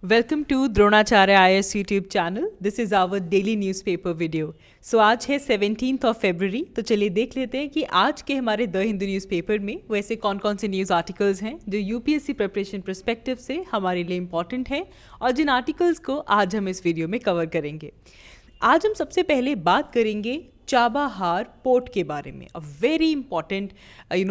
Welcome to Dronacharya IAS YouTube channel. This is our daily newspaper video. So आज है 17th of February। तो चलिए देख लेते हैं कि आज के हमारे द हिंदू न्यूज़पेपर में वैसे कौन कौन से न्यूज़ आर्टिकल्स हैं जो यूपीएससी प्रिपरेशन परस्पेक्टिव से हमारे लिए इम्पॉर्टेंट हैं और जिन आर्टिकल्स को आज हम इस वीडियो में कवर करेंगे। आज हम सबसे पहले बात करेंगे चाबाहार पोर्ट के बारे में। A very important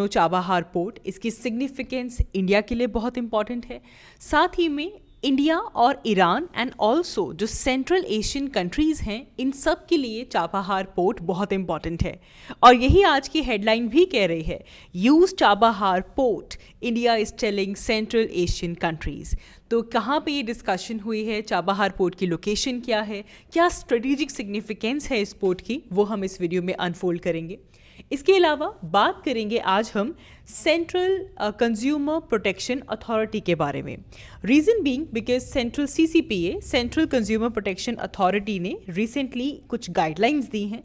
Chabahar port. इसकी सिग्निफिकेंस इंडिया के लिए बहुत इंपॉर्टेंट है। साथ ही में इंडिया और ईरान एंड ऑल्सो जो सेंट्रल एशियन कंट्रीज़ हैं, इन सब के लिए चाबाहार पोर्ट बहुत इंपॉर्टेंट है। और यही आज की हेडलाइन भी कह रही है, use Chabahar port, India is telling central Asian countries. तो कहाँ पे ये डिस्कशन हुई है, चाबाहार पोर्ट की लोकेशन क्या है, क्या स्ट्रेटेजिक सिग्निफिकेंस है इस पोर्ट की, वो हम इस वीडियो में अनफोल्ड करेंगे। इसके अलावा बात करेंगे आज हम सेंट्रल कंज्यूमर प्रोटेक्शन अथॉरिटी के बारे में। Reason being because central CCPA central consumer protection authority ने रिसेंटली कुछ गाइडलाइंस दी हैं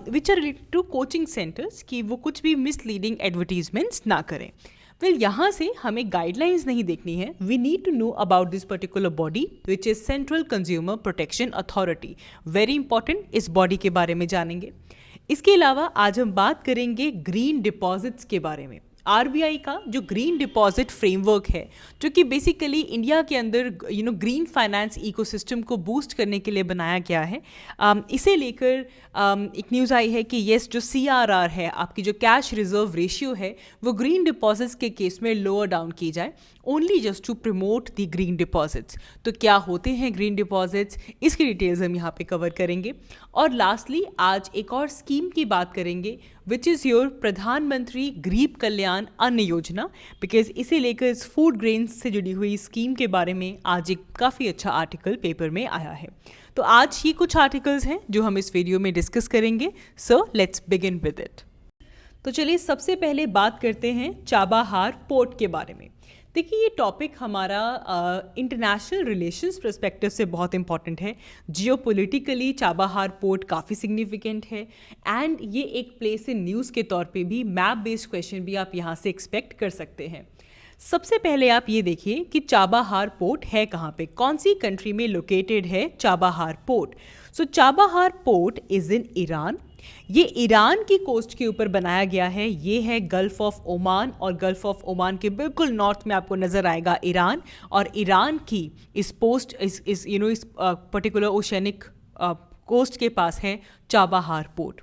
which are related to coaching centres कि वो कुछ भी मिसलीडिंग एडवर्टीजमेंट्स ना करें। यहाँ से हमें गाइडलाइंस नहीं देखनी है, we need to know about this particular body which is central consumer protection authority. Very important, इस बॉडी के बारे में जानेंगे। इसके अलावा आज हम बात करेंगे ग्रीन डिपॉजिट्स के बारे में। RBI का जो ग्रीन डिपॉजिट फ्रेमवर्क है, जो कि बेसिकली इंडिया के अंदर ग्रीन फाइनेंस इकोसिस्टम को बूस्ट करने के लिए बनाया गया है। इसे लेकर एक न्यूज़ आई है कि येस, जो CRR है, आपकी जो कैश रिजर्व रेशियो है, वो ग्रीन डिपॉजिट्स के केस में लोअर डाउन की जाए, only just to promote the green deposits. तो क्या होते हैं ग्रीन डिपॉजिट्स, इसकी डिटेल्स हम यहाँ पे कवर करेंगे। और लास्टली आज एक और स्कीम की बात करेंगे विच इज़ योर प्रधानमंत्री गरीब कल्याण अन्न योजना, बिकॉज इसे लेकर इस फूड ग्रेन्स से जुड़ी हुई स्कीम के बारे में आज एक काफ़ी अच्छा आर्टिकल पेपर में आया है। तो आज ये कुछ आर्टिकल्स हैं जो हम इस वीडियो में डिस्कस करेंगे। So let's begin with it. तो चलिए सबसे पहले बात करते हैं चाबाहार पोर्ट के बारे में। देखिए, ये टॉपिक हमारा इंटरनेशनल रिलेशंस पर्सपेक्टिव से बहुत इंपॉर्टेंट है। जियोपॉलिटिकली चाबाहार पोर्ट काफ़ी सिग्निफिकेंट है एंड ये एक प्लेस इन न्यूज़ के तौर पे भी मैप बेस्ड क्वेश्चन भी आप यहाँ से एक्सपेक्ट कर सकते हैं। सबसे पहले आप ये देखिए कि चाबाहार पोर्ट है कहाँ पे, कौन सी कंट्री में लोकेटेड है Chabahar port. So Chabahar port is in Iran. ये ईरान की कोस्ट के ऊपर बनाया गया है। ये है गल्फ ऑफ ओमान, और गल्फ ऑफ ओमान के बिल्कुल नॉर्थ में आपको नज़र आएगा ईरान, और ईरान की इस पर्टिकुलर ओशनिक कोस्ट के पास है चाबाहार पोर्ट।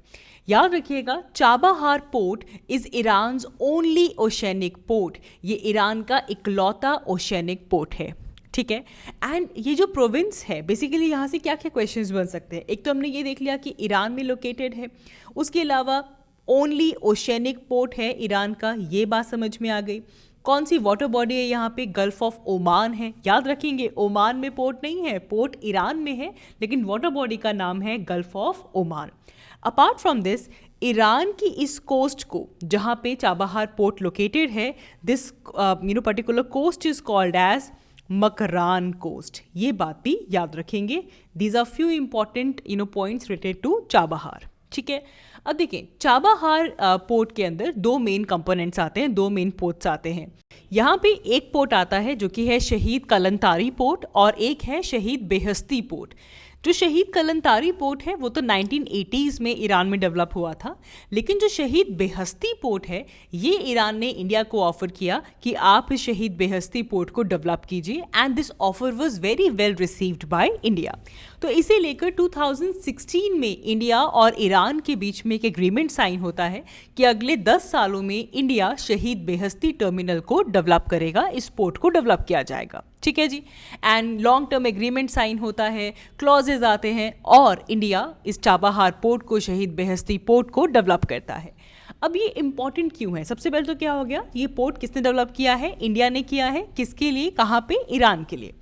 याद रखिएगा, Chabahar port is Iran's only oceanic port. ये ईरान का इकलौता ओशनिक पोर्ट है, ठीक है। एंड ये जो प्रोविंस है, बेसिकली यहाँ से क्या क्या क्वेश्चंस बन सकते हैं। एक तो हमने ये देख लिया कि ईरान में लोकेटेड है, उसके अलावा ओनली ओशनिक पोर्ट है ईरान का, ये बात समझ में आ गई। कौन सी वाटर बॉडी है यहाँ पे, गल्फ ऑफ ओमान है। याद रखेंगे, ओमान में पोर्ट नहीं है, पोर्ट ईरान में है, लेकिन वाटर बॉडी का नाम है Gulf of Oman. Apart from this, Iran की इस कोस्ट को जहाँ पे चाबाहार पोर्ट लोकेटेड है, this particular coast is called as Makran coast. ये बात भी याद रखेंगे। These are few important points related to Chabahar, ठीक है। अब देखें, चाबाहार पोर्ट के अंदर दो मेन कंपोनेंट्स आते हैं, दो मेन पोर्ट्स आते हैं। यहाँ पे एक पोर्ट आता है जो कि है शहीद कलंतारी पोर्ट, और एक है शहीद बेहस्ती पोर्ट। जो शहीद कलंतारी पोर्ट है वो तो 1980s में ईरान में डेवलप हुआ था, लेकिन जो शहीद बेहस्ती पोर्ट है, ये ईरान ने इंडिया को ऑफर किया कि आप इस शहीद बेहस्ती पोर्ट को डेवलप कीजिए, and this offer was very well received by India. तो इसे लेकर 2016 में इंडिया और ईरान के बीच में एक एग्रीमेंट साइन होता है कि अगले 10 सालों में इंडिया शहीद बेहस्ती टर्मिनल को डेवलप करेगा, इस पोर्ट को डेवलप किया जाएगा, ठीक है जी। And long term agreement sign होता है, क्लॉजेज आते हैं, और इंडिया इस चाबाहार पोर्ट को, शहीद बेहस्ती पोर्ट को डेवलप करता है। अब ये इंपॉर्टेंट क्यों है? सबसे पहले तो क्या हो गया, ये पोर्ट किसने डेवलप किया है? इंडिया ने किया है। किसके लिए, कहाँ पे? ईरान के लिए।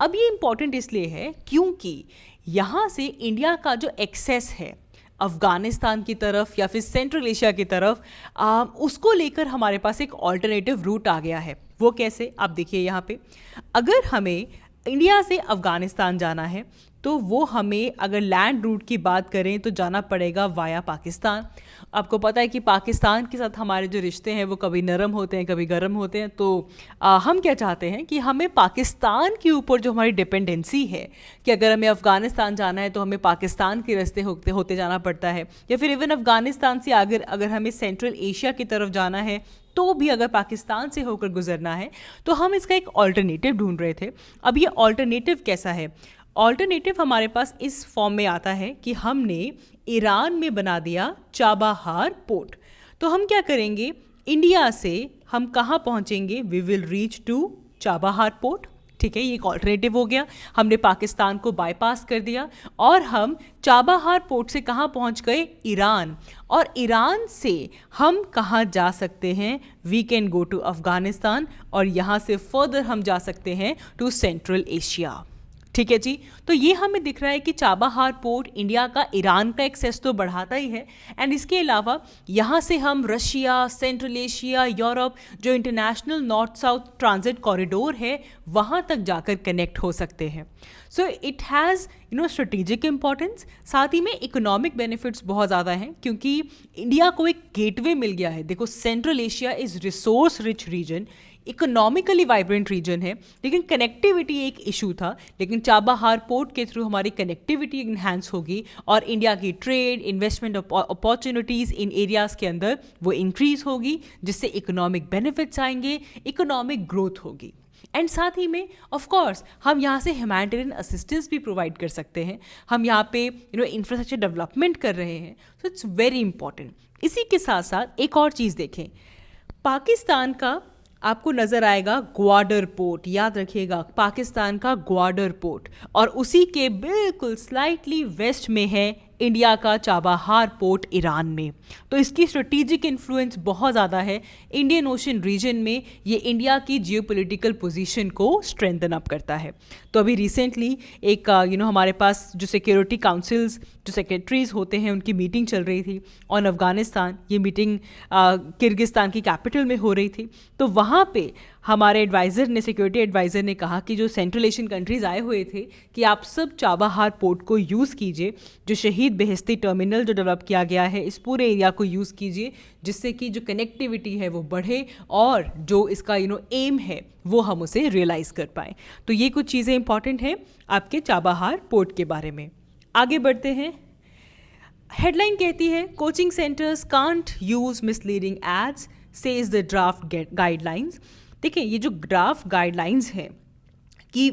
अब ये इंपॉर्टेंट इसलिए है क्योंकि यहाँ से इंडिया का जो एक्सेस है अफ़गानिस्तान की तरफ या फिर सेंट्रल एशिया की तरफ, उसको लेकर हमारे पास एक ऑल्टरनेटिव रूट आ गया है। वो कैसे, आप देखिए यहाँ पे, अगर हमें इंडिया से अफ़गानिस्तान जाना है तो वो हमें अगर लैंड रूट की बात करें तो जाना पड़ेगा वाया पाकिस्तान। आपको पता है कि पाकिस्तान के साथ हमारे जो रिश्ते हैं वो कभी नरम होते हैं कभी गर्म होते हैं। तो हम क्या चाहते हैं कि हमें पाकिस्तान के ऊपर जो हमारी डिपेंडेंसी है कि अगर हमें अफ़गानिस्तान जाना है तो हमें पाकिस्तान के रास्ते होते होते जाना पड़ता है, या फिर इवन अफ़गानिस्तान से अगर हमें सेंट्रल एशिया की तरफ जाना है तो भी अगर पाकिस्तान से होकर गुजरना है तो हम इसका एक ऑल्टरनेटिव ढूंढ रहे थे। अब ये ऑल्टरनेटिव कैसा है? ऑल्टरनेटिव हमारे पास इस फॉर्म में आता है कि हमने ईरान में बना दिया चाबाहार पोर्ट। तो हम क्या करेंगे, इंडिया से हम कहाँ पहुँचेंगे? We will reach to Chabahar port. ठीक है, ये एक ऑल्टरनेटिव हो गया। हमने पाकिस्तान को बाईपास कर दिया और हम चाबाहार पोर्ट से कहाँ पहुँच गए? ईरान। और ईरान से हम कहाँ जा सकते हैं? We can go to Afghanistan और यहाँ से फर्दर हम जा सकते हैं टू सेंट्रल एशिया। ठीक है जी, तो ये हमें दिख रहा है कि चाबाहार पोर्ट इंडिया का ईरान का एक्सेस तो बढ़ाता ही है, एंड इसके अलावा यहाँ से हम रशिया, सेंट्रल एशिया, यूरोप, जो international north south transit corridor है वहाँ तक जाकर कनेक्ट हो सकते हैं। So it has strategic importance. साथ ही में इकोनॉमिक बेनिफिट्स बहुत ज़्यादा हैं क्योंकि इंडिया को एक गेटवे मिल गया है। देखो, Central Asia is resource rich region, economically vibrant region है, लेकिन कनेक्टिविटी एक इशू था। लेकिन चाबाहार पोर्ट के थ्रू हमारी कनेक्टिविटी इन्हांस होगी और इंडिया की ट्रेड, इन्वेस्टमेंट अपॉर्चुनिटीज़ इन एरियाज़ के अंदर वो इंक्रीज़ होगी, जिससे इकोनॉमिक बेनिफिट्स आएंगे, इकोनॉमिक ग्रोथ होगी। एंड साथ ही में ऑफ कोर्स हम यहाँ से ह्यूमैनिटेरियन असिस्टेंस भी प्रोवाइड कर सकते हैं। हम यहाँ पे इंफ्रास्ट्रक्चर डेवलपमेंट कर रहे हैं, सो इट्स वेरी इंपॉर्टेंट। इसी के साथ साथ एक और चीज़ देखें, पाकिस्तान का आपको नज़र आएगा ग्वाडर पोर्ट, याद रखिएगा पाकिस्तान का ग्वाडर पोर्ट, और उसी के बिल्कुल स्लाइटली वेस्ट में है इंडिया का चाबाहार पोर्ट ईरान में। तो इसकी स्ट्रेटेजिक इन्फ्लुएंस बहुत ज़्यादा है इंडियन ओशन रीजन में। ये इंडिया की जियोपॉलिटिकल पोजीशन को स्ट्रेंथन अप करता है। तो अभी रिसेंटली एक हमारे पास जो सिक्योरिटी काउंसिल्स, जो सेक्रेटरीज होते हैं, उनकी मीटिंग चल रही थी ऑन अफगानिस्तान। ये मीटिंग किर्गिस्तान की कैपिटल में हो रही थी। तो वहाँ पे हमारे एडवाइज़र ने, सिक्योरिटी एडवाइज़र ने कहा कि जो सेंट्रल एशियन कंट्रीज़ आए हुए थे कि आप सब चाबाहार पोर्ट को यूज़ कीजिए, जो शहीद बेहस्ती टर्मिनल जो डेवलप किया गया है इस पूरे एरिया को यूज़ कीजिए, जिससे कि जो कनेक्टिविटी है वो बढ़े और जो इसका एम है वो हम उसे रियलाइज़ कर पाएँ। तो ये कुछ चीज़ें इंपॉर्टेंट हैं आपके चाबाहार पोर्ट के बारे में। आगे बढ़ते हैं। हेडलाइन कहती है, coaching centres can't use misleading ads says the draft guidelines. देखिए, ये जो ड्राफ्ट गाइडलाइंस हैं कि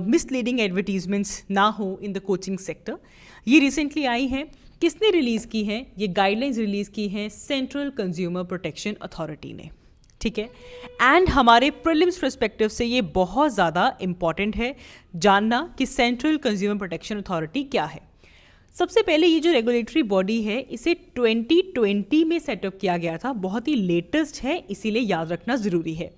मिसलीडिंग एडवर्टीजमेंट्स ना हो इन द कोचिंग सेक्टर, ये रिसेंटली आई हैं। किसने रिलीज़ की हैं? ये गाइडलाइंस रिलीज़ की हैं सेंट्रल कंज्यूमर प्रोटेक्शन अथॉरिटी ने। ठीक है, एंड हमारे प्रीलिम्स पर्सपेक्टिव से ये बहुत ज़्यादा इम्पॉर्टेंट है जानना कि सेंट्रल कंज्यूमर प्रोटेक्शन अथॉरिटी क्या है। सबसे पहले ये जो रेगुलेटरी बॉडी है इसे 2020 में सेटअप किया गया था, बहुत ही लेटेस्ट है, इसीलिए याद रखना ज़रूरी है।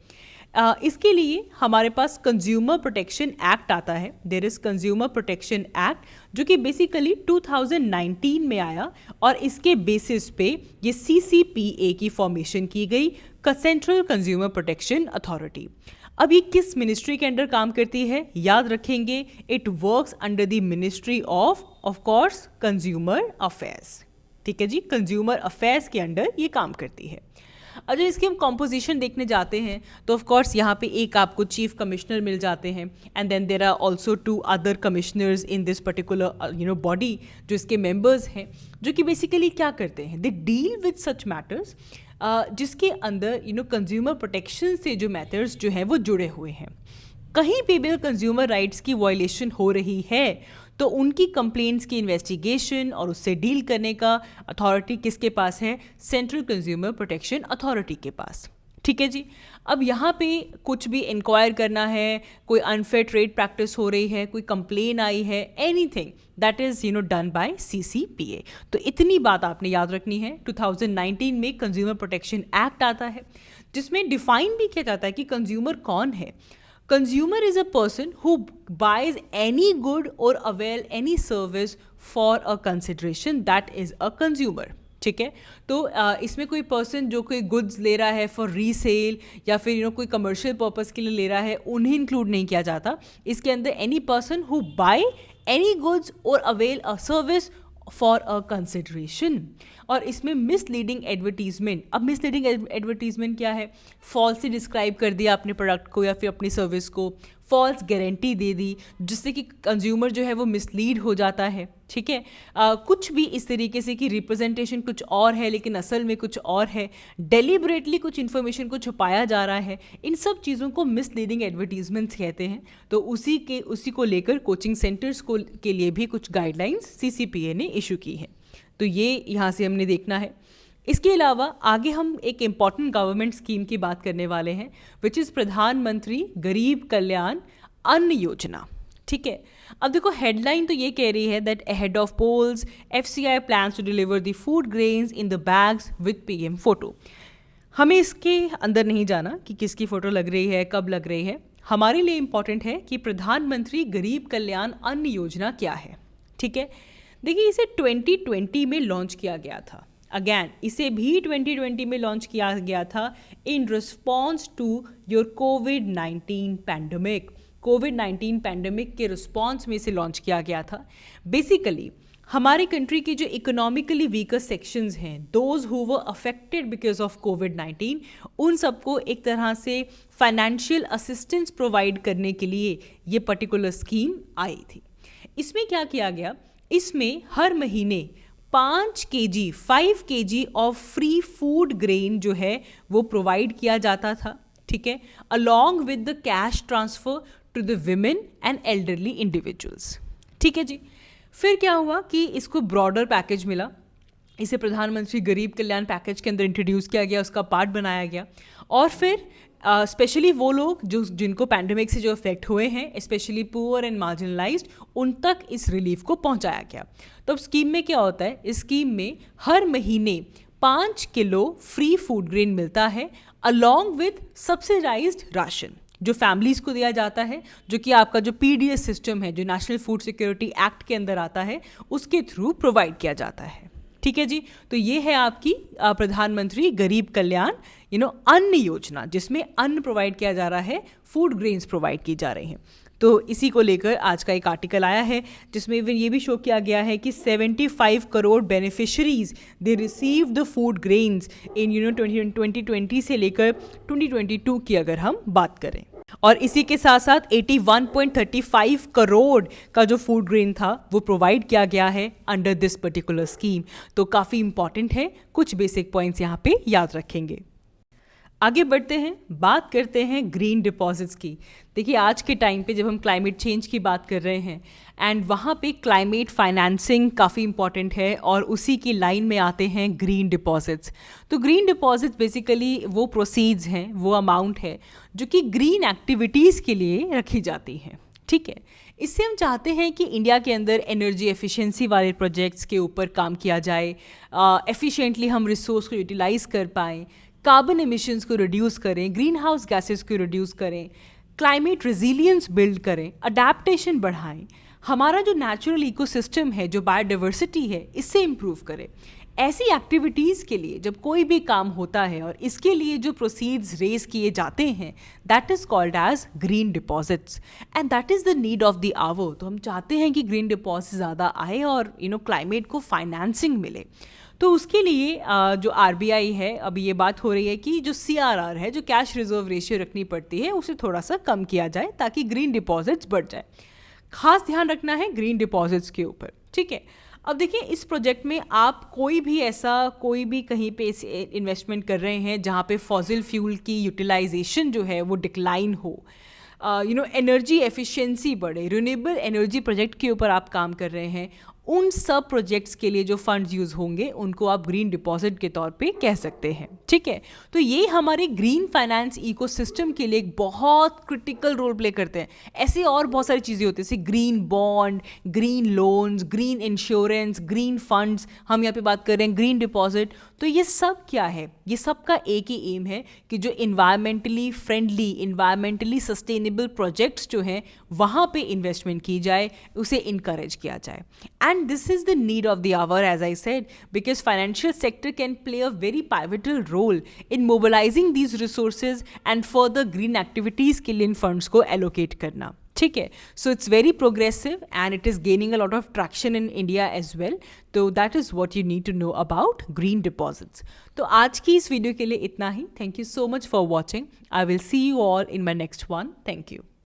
इसके लिए हमारे पास कंज्यूमर प्रोटेक्शन एक्ट आता है। There is consumer protection act जो कि बेसिकली 2019 में आया और इसके बेसिस पे ये CCPA की फॉर्मेशन की गई, सेंट्रल कंज्यूमर प्रोटेक्शन अथॉरिटी। अब ये किस मिनिस्ट्री के अंडर काम करती है? याद रखेंगे, it works under the ministry of course consumer affairs. ठीक है जी, कंज्यूमर अफेयर्स के अंडर ये काम करती है। अगर इसकी हम कॉम्पोजिशन देखने जाते हैं तो ऑफ कोर्स यहाँ पे एक आपको चीफ कमिश्नर मिल जाते हैं, and then there are also 2 other commissioners in this particular body जो इसके मेंबर्स हैं, जो कि बेसिकली क्या करते हैं, they deal with such matters जिसके अंदर कंज्यूमर प्रोटेक्शन से जो मैटर्स जो हैं वो जुड़े हुए हैं। कहीं पे भी कंज्यूमर राइट्स की वायलेशन हो रही है तो उनकी कंप्लेंट्स की इन्वेस्टिगेशन और उससे डील करने का अथॉरिटी किसके पास है? सेंट्रल कंज्यूमर प्रोटेक्शन अथॉरिटी के पास। ठीक है जी, अब यहाँ पे कुछ भी इंक्वायर करना है, कोई अनफेयर ट्रेड प्रैक्टिस हो रही है, कोई कंप्लेन आई है, anything that is done by CCPA। तो इतनी बात आपने याद रखनी है। 2019 में कंज्यूमर प्रोटेक्शन एक्ट आता है जिसमें डिफाइन भी किया जाता है कि कंज्यूमर कौन है। Consumer is a person who buys any good or avail any service for a consideration, that is a consumer. ठीक है। तो इसमें कोई पर्सन जो कोई गुड्स ले रहा है फॉर रीसेल या फिर कोई कमर्शियल पर्पस के लिए ले रहा है, उन्हें इंक्लूड नहीं किया जाता इसके अंदर। Any person who buy any goods or avail a service for a consideration. और इसमें मिसलीडिंग एडवर्टीजमेंट, अब मिसलीडिंग एडवर्टीजमेंट क्या है? फॉल्सली डिस्क्राइब कर दिया अपने प्रोडक्ट को या फिर अपनी सर्विस को, फॉल्स गारंटी दे दी जिससे कि कंज्यूमर जो है वो मिसलीड हो जाता है, ठीक है। कुछ भी इस तरीके से कि रिप्रेजेंटेशन कुछ और है लेकिन असल में कुछ और है, डेलिबरेटली कुछ इन्फॉर्मेशन को छुपाया जा रहा है, इन सब चीज़ों को मिसलीडिंग एडवर्टीजमेंट्स कहते हैं। तो उसी को लेकर कोचिंग सेंटर्स के लिए भी कुछ गाइडलाइंस CCPA ने इशू की है। तो ये यहाँ से हमने देखना है। इसके अलावा आगे हम एक इम्पॉर्टेंट गवर्नमेंट स्कीम की बात करने वाले हैं, विच इज़ प्रधानमंत्री गरीब कल्याण अन्न योजना, ठीक है। अब देखो हेडलाइन तो ये कह रही है that ahead of polls FCI plans to deliver the food grains in the bags with PM photo. हमें इसके अंदर नहीं जाना कि किसकी फ़ोटो लग रही है, कब लग रही है। हमारे लिए इम्पॉर्टेंट है कि प्रधानमंत्री गरीब कल्याण अन्न योजना क्या है, ठीक है। देखिए इसे 2020 में लॉन्च किया गया था। अगैन इसे भी 2020 में लॉन्च किया गया था इन रिस्पॉन्स टू योर कोविड-19 पैंडमिक। कोविड-19 पैंडमिक के रिस्पॉन्स में इसे लॉन्च किया गया था। बेसिकली हमारे कंट्री के जो इकोनॉमिकली वीकर सेक्शंस हैं, those who were affected because of कोविड-19, उन सबको एक तरह से फाइनेंशियल असिस्टेंस प्रोवाइड करने के लिए ये पर्टिकुलर स्कीम आई थी। इसमें क्या किया गया? इसमें हर महीने 5 kg of free food grain जो है वो प्रोवाइड किया जाता था, ठीक है, along with the cash transfer to the women and elderly individuals, ठीक है जी। फिर क्या हुआ कि इसको ब्रॉडर पैकेज मिला, इसे प्रधानमंत्री गरीब कल्याण पैकेज के अंदर इंट्रोड्यूस किया गया, उसका पार्ट बनाया गया। और फिर स्पेशली वो लोग जिनको पैंडमिक से जो इफेक्ट हुए हैं, स्पेशली पुअर एंड मार्जिनलाइज्ड, उन तक इस रिलीफ को पहुंचाया गया। तो अब स्कीम में क्या होता है? इस स्कीम में हर महीने 5 किलो फ्री फूड ग्रेन मिलता है अलॉन्ग विद सब्सिडाइज्ड राशन जो फैमिलीज़ को दिया जाता है, जो कि आपका जो PDS सिस्टम है, जो नेशनल फूड सिक्योरिटी एक्ट के अंदर आता है, उसके थ्रू प्रोवाइड किया जाता है, ठीक है जी। तो ये है आपकी प्रधानमंत्री गरीब कल्याण अन्न योजना, जिसमें अन्न प्रोवाइड किया जा रहा है, फूड ग्रेन्स प्रोवाइड की जा रही हैं। तो इसी को लेकर आज का एक आर्टिकल आया है जिसमें इवन ये भी शो किया गया है कि 75 crore beneficiaries they receive the food grains इन 2020 से लेकर 2022 की अगर हम बात करें। और इसी के साथ साथ 81.35 करोड़ का जो फूड ग्रेन था वो प्रोवाइड किया गया है अंडर दिस पर्टिकुलर स्कीम। तो काफ़ी इंपॉर्टेंट है, कुछ बेसिक पॉइंट्स यहाँ पे याद रखेंगे। आगे बढ़ते हैं, बात करते हैं ग्रीन डिपॉजिट्स की। देखिए आज के टाइम पे जब हम क्लाइमेट चेंज की बात कर रहे हैं एंड वहाँ पे क्लाइमेट फाइनेंसिंग काफ़ी इंपॉर्टेंट है और उसी की लाइन में आते हैं ग्रीन डिपॉजिट्स। तो ग्रीन डिपॉजिट्स बेसिकली वो प्रोसीड्स हैं, वो अमाउंट है जो कि ग्रीन एक्टिविटीज़ के लिए रखी जाती हैं, ठीक है। इससे हम चाहते हैं कि इंडिया के अंदर एनर्जी एफिशिएंसी वाले प्रोजेक्ट्स के ऊपर काम किया जाए, एफिशिएंटली हम रिसोर्स को यूटिलाइज कर पाएँ, कार्बन एमिशंस को रिड्यूस करें, ग्रीन हाउस गैसेस को रिड्यूस करें, क्लाइमेट रेजिलियंस बिल्ड करें, अडेप्टेशन बढ़ाएं, हमारा जो नेचुरल इकोसिस्टम है, जो बायोडाइवर्सिटी है, इससे इम्प्रूव करें। ऐसी एक्टिविटीज़ के लिए जब कोई भी काम होता है और इसके लिए जो प्रोसीड्स रेज किए जाते हैं, that is called as green deposits and that is the need of the hour. तो हम चाहते हैं कि ग्रीन डिपॉजिट ज़्यादा आए और क्लाइमेट को फाइनेंसिंग मिले। तो उसके लिए जो RBI है, अभी ये बात हो रही है कि जो CRR है, जो कैश रिजर्व रेशियो रखनी पड़ती है, उसे थोड़ा सा कम किया जाए ताकि ग्रीन डिपॉजिट्स बढ़ जाए। खास ध्यान रखना है ग्रीन डिपॉजिट्स के ऊपर, ठीक है। अब देखिए इस प्रोजेक्ट में आप कोई भी कहीं पे इन्वेस्टमेंट कर रहे हैं जहाँ पे फॉसिल फ्यूल की यूटिलाइजेशन जो है वो डिक्लाइन हो, एनर्जी एफिशिएंसी बढ़े, रिन्यूएबल एनर्जी प्रोजेक्ट के ऊपर आप काम कर रहे हैं, उन सब प्रोजेक्ट्स के लिए जो फंड्स यूज़ होंगे उनको आप ग्रीन डिपॉजिट के तौर पे कह सकते हैं, ठीक है। तो ये हमारे ग्रीन फाइनेंस इकोसिस्टम के लिए एक बहुत क्रिटिकल रोल प्ले करते हैं। ऐसे और बहुत सारी चीज़ें होती हैं, जैसे green bond, green loans, green insurance, green funds, हम यहाँ पे बात कर रहे हैं ग्रीन डिपॉजिट। तो ये सब क्या है? ये सब का एक ही एम है कि जो environmentally friendly, environmentally sustainable projects जो हैं वहाँ पे इन्वेस्टमेंट की जाए, उसे इनकरेज किया जाए। And And this is the need of the hour, as I said, because financial sector can play a very pivotal role in mobilizing these resources and further green activities के लिए इन funds को allocate करना. ठीक है, so it's very progressive and it is gaining a lot of traction in India as well. तो that is what you need to know about green deposits. तो आज की इस वीडियो के लिए इतना ही. Thank you so much for watching. I will see you all in my next one. Thank you.